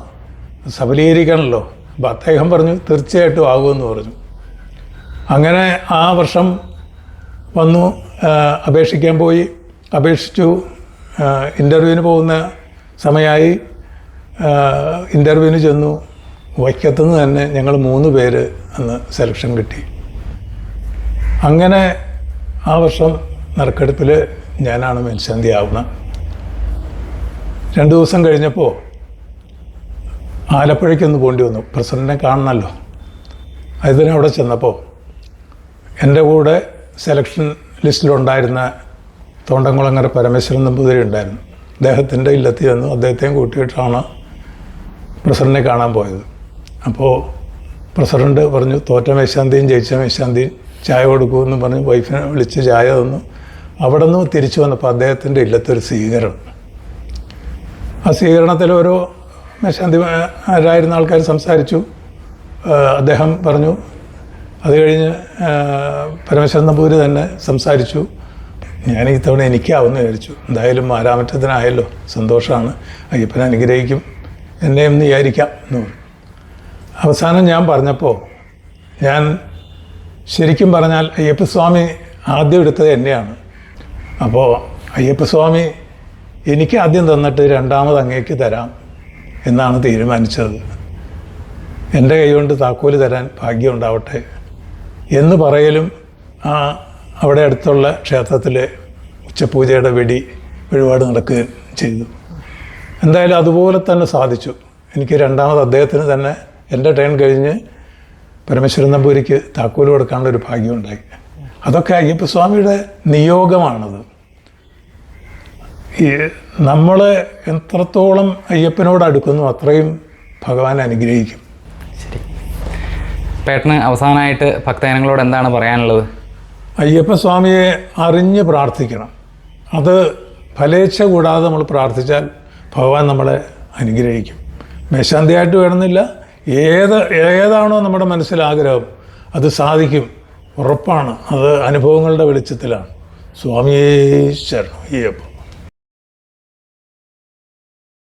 സബലീകരിക്കണമല്ലോ. അപ്പം അദ്ദേഹം പറഞ്ഞു, തീർച്ചയായിട്ടും ആകുമെന്ന് പറഞ്ഞു. അങ്ങനെ ആ വർഷം വന്നു, അപേക്ഷിക്കാൻ പോയി. അപേക്ഷിച്ചു. ഇൻ്റർവ്യൂവിന് പോകുന്ന സമയമായി. ഇൻ്റർവ്യൂവിന് ചെന്നു. വൈക്കത്തുനിന്ന് തന്നെ ഞങ്ങൾ 3 പേര് അന്ന് സെലക്ഷൻ കിട്ടി. അങ്ങനെ ആ വർഷം നറുക്കെടുപ്പിൽ ഞാനാണ് മേൽശാന്തി ആവുന്നത്. 2 ദിവസം കഴിഞ്ഞപ്പോൾ ആലപ്പുഴയ്ക്കൊന്ന് പോകേണ്ടി വന്നു. പ്രസിഡൻറ്റിനെ കാണണമല്ലോ. അതിന് അവിടെ ചെന്നപ്പോൾ എൻ്റെ കൂടെ സെലക്ഷൻ ലിസ്റ്റിലുണ്ടായിരുന്ന തോണ്ടംകുളങ്ങര പരമേശ്വരൻ നമ്പൂതിരി ഉണ്ടായിരുന്നു. അദ്ദേഹത്തിൻ്റെ ഇല്ലത്തിൽ ചെന്നു. അദ്ദേഹത്തെയും കൂട്ടിയിട്ടാണ് പ്രസിഡൻറ്റിനെ കാണാൻ പോയത്. അപ്പോൾ പ്രസിഡൻറ്റ് പറഞ്ഞു, തോറ്റ മേശാന്തിയും ജയിച്ച മേശാന്തിയും ചായ കൊടുക്കുമെന്ന് പറഞ്ഞ് വൈഫിനെ വിളിച്ച് ചായ തന്നു. അവിടെ നിന്ന് തിരിച്ചു വന്നപ്പോൾ അദ്ദേഹത്തിൻ്റെ ഇല്ലത്തൊരു സ്വീകരണം. ആ സ്വീകരണത്തിൽ ഓരോ മേശാന്തിമാരായിരുന്ന ആൾക്കാർ സംസാരിച്ചു. അദ്ദേഹം പറഞ്ഞു. അത് കഴിഞ്ഞ് പരമേശ്വരൻ നമ്പൂതിരി തന്നെ സംസാരിച്ചു. ഞാൻ ഇത്തവണ എനിക്കാവുമെന്ന് വിചാരിച്ചു. എന്തായാലും മാരാമറ്റത്തിനായല്ലോ, സന്തോഷമാണ്, അയ്യപ്പനെ അനുഗ്രഹിക്കും എന്നെയും വിചാരിക്കാം എന്ന് പറഞ്ഞു. അവസാനം ഞാൻ പറഞ്ഞപ്പോൾ, ഞാൻ ശരിക്കും പറഞ്ഞാൽ അയ്യപ്പസ്വാമി ആദ്യം എടുത്തത് എന്നെയാണ്. അപ്പോൾ അയ്യപ്പസ്വാമി എനിക്ക് ആദ്യം തന്നിട്ട് രണ്ടാമത് അങ്ങേക്ക് തരാം എന്നാണ് തീരുമാനിച്ചത്. എൻ്റെ കൈകൊണ്ട് താക്കോല് തരാൻ ഭാഗ്യം ഉണ്ടാവട്ടെ എന്ന് പറയലും അവിടെ അടുത്തുള്ള ക്ഷേത്രത്തിലെ ഉച്ചപൂജയുടെ വഴിപാട് നടക്കുകയും ചെയ്തു. എന്തായാലും അതുപോലെ തന്നെ സാധിച്ചു. എനിക്ക് രണ്ടാമത് അദ്ദേഹത്തിന് തന്നെ എൻ്റെ ടേൺ കഴിഞ്ഞ് പരമേശ്വരൻ നമ്പൂരിക്ക് താക്കോല് കൊടുക്കാനുള്ള ഒരു ഭാഗ്യമുണ്ടായി. അതൊക്കെ അയ്യപ്പസ്വാമിയുടെ നിയോഗമാണത്. നമ്മൾ എത്രത്തോളം അയ്യപ്പനോട് അടുക്കുന്നു അത്രയും ഭഗവാൻ അനുഗ്രഹിക്കും. ശരി. പേട്ടന് അവസാനമായിട്ട് ഭക്തജനങ്ങളോട് എന്താണ് പറയാനുള്ളത്? അയ്യപ്പസ്വാമിയെ അറിഞ്ഞ് പ്രാർത്ഥിക്കണം. അത് ഫലേച്ഛ കൂടാതെ നമ്മൾ പ്രാർത്ഥിച്ചാൽ ഭഗവാൻ നമ്മളെ അനുഗ്രഹിക്കും. മേശാന്തിയായിട്ട് വേണമെന്നില്ല, ഏതാണോ നമ്മുടെ മനസ്സിലാഗ്രഹം അത് സാധിക്കും, ഉറപ്പാണ്. അത് അനുഭവങ്ങളുടെ വെളിച്ചത്തിലാണ്. സ്വാമിയേ ശരണം. അയ്യപ്പ.